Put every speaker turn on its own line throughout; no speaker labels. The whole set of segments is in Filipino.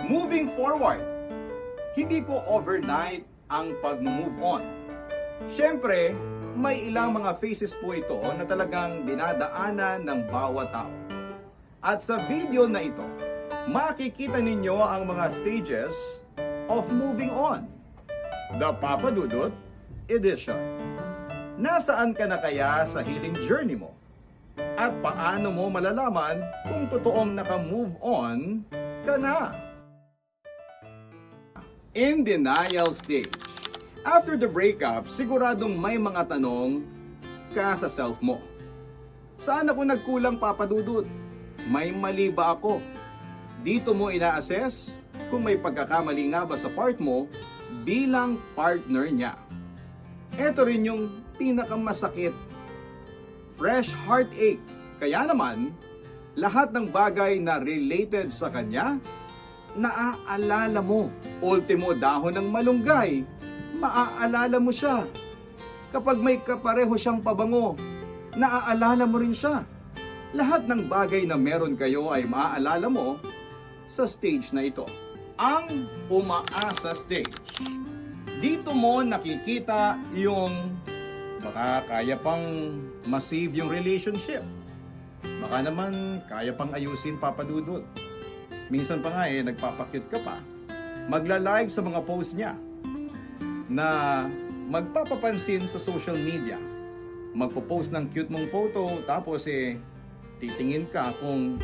Moving forward, hindi po overnight ang pag-move on. Siyempre, may ilang mga phases po ito na talagang dinadaanan ng bawat tao. At sa video na ito, makikita ninyo ang mga stages of moving on. The Papa Dudut Edition. Nasaan ka na kaya sa healing journey mo? At paano mo malalaman kung totoong naka-move on ka na? In denial stage. After the breakup, siguradong may mga tanong ka sa self mo. Saan ako nagkulang, Papa Dudut? May mali ba ako? Dito mo ina-assess kung may pagkakamali nga ba sa part mo bilang partner niya. Ito rin yung pinakamasakit. Fresh heartache. Kaya naman, lahat ng bagay na related sa kanya, naaalala mo. Ultimo dahon ng malunggay, maaalala mo siya. Kapag may kapareho siyang pabango, naaalala mo rin siya. Lahat ng bagay na meron kayo ay maaalala mo sa stage na ito. Ang umaasa stage. Dito mo nakikita yung baka kaya pang ma-save yung relationship. Baka naman kaya pang ayusin, Papa Dudut. Minsan pa nga nagpapakyut ka pa. Magla-like sa mga post niya na magpapapansin sa social media. Magpo-post ng cute mong photo tapos titingin ka kung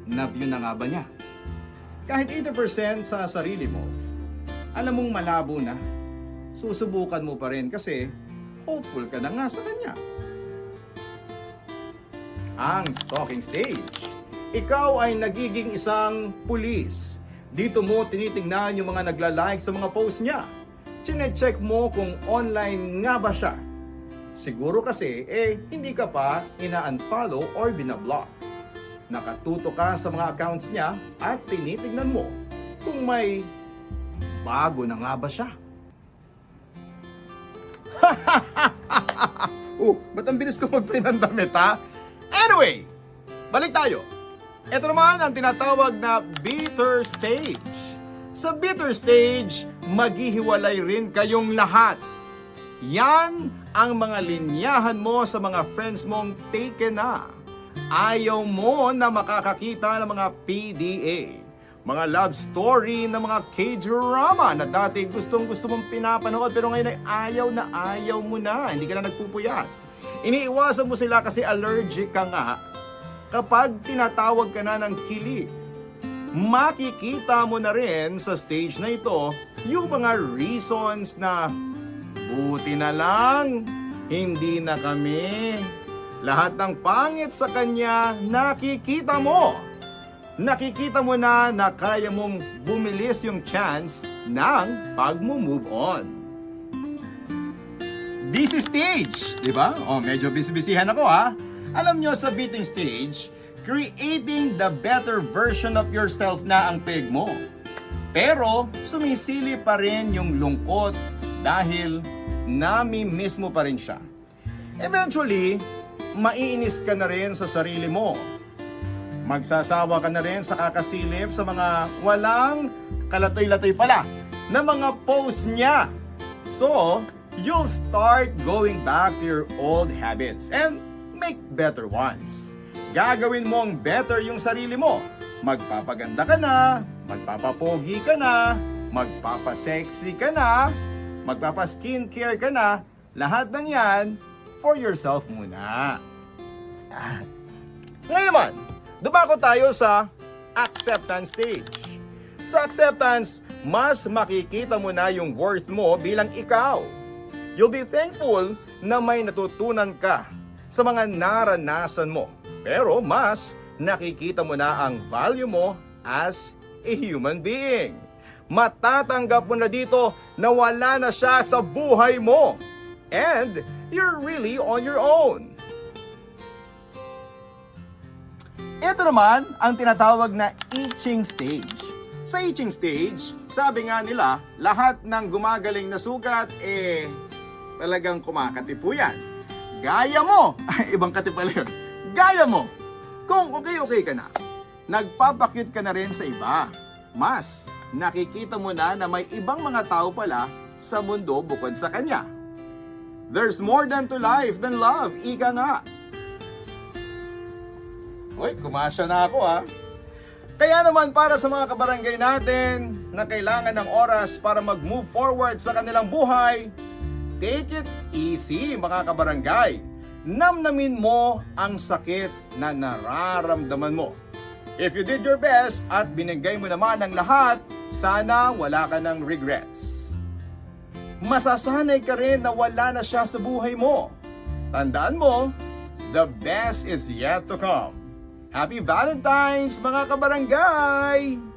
na-view na nga ba niya. Kahit 80% sa sarili mo, alam mong malabo na, susubukan mo pa rin kasi hopeful ka na nga sa kanya. Ang stalking stage. Ikaw ay nagiging isang pulis. Dito mo tinitingnan yung mga nagla-like sa mga post niya. Chine-check mo kung online nga ba siya. Siguro kasi, hindi ka pa ina-unfollow or binablock. Nakatuto ka sa mga accounts niya at tinitingnan mo kung may bago na nga ba siya. Ba't ang bilis ko mag-print ng damit, ha? Anyway, balik tayo. Ito naman ang tinatawag na bitter stage. Sa bitter stage, maghihiwalay rin kayong lahat. Yan ang mga linyahan mo sa mga friends mong taken na. Ayaw mo na makakakita ng mga PDA. Mga love story ng mga K-drama na dati gustong-gusto mong pinapanood pero ngayon ay ayaw mo na. Hindi ka na nagpupuyat. Iniiwasan mo sila kasi allergic ka nga. Kapag tinatawag ka na ng kilig, makikita mo na rin sa stage na ito yung mga reasons na buti na lang, hindi na kami. Lahat ng pangit sa kanya, nakikita mo. Nakikita mo na kaya mong bumilis yung chance ng pag-move on. Busy stage, di ba? Medyo busy-busyhan ako, ha? Alam nyo, sa beating stage, creating the better version of yourself na ang peg mo. Pero, sumisili pa rin yung lungkot dahil nami-miss mo pa rin siya. Eventually, maiinis ka na rin sa sarili mo. Magsasawa ka na rin sa kakasilip sa mga walang kalatoy-latoy pala na mga post niya. So, you'll start going back to your old habits and make better ones. Gagawin mong better yung sarili mo. Magpapaganda ka na, magpapapogi ka na, magpapasexy ka na, magpapaskincare ka na. Lahat ng yan for yourself muna. Ngayon naman, dumako tayo sa acceptance stage. Sa acceptance, mas makikita mo na yung worth mo bilang ikaw. You'll be thankful na may natutunan ka sa mga naranasan mo. Pero mas nakikita mo na ang value mo as a human being. Matatanggap mo na dito na wala na siya sa buhay mo. And you're really on your own. Ito naman ang tinatawag na itching stage. Sa itching stage, sabi nga nila, lahat ng gumagaling na sugat, talagang kumakatipo yan. Gaya mo! Ibang katip pala yun. Gaya mo! Kung okay ka na, nagpapakyut ka na rin sa iba. mas nakikita mo na may ibang mga tao pala sa mundo bukod sa kanya. There's more than to life than love, ika nga. Uy, kumasya na ako ha. Kaya naman para sa mga kabarangay natin na kailangan ng oras para mag-move forward sa kanilang buhay, take it easy mga kabarangay. Namnamin mo ang sakit na nararamdaman mo. If you did your best at binigay mo naman ang lahat, sana wala ka ng regrets. Masasanay ka rin na wala na siya sa buhay mo. Tandaan mo, the best is yet to come. Happy Valentine's mga kabarangay!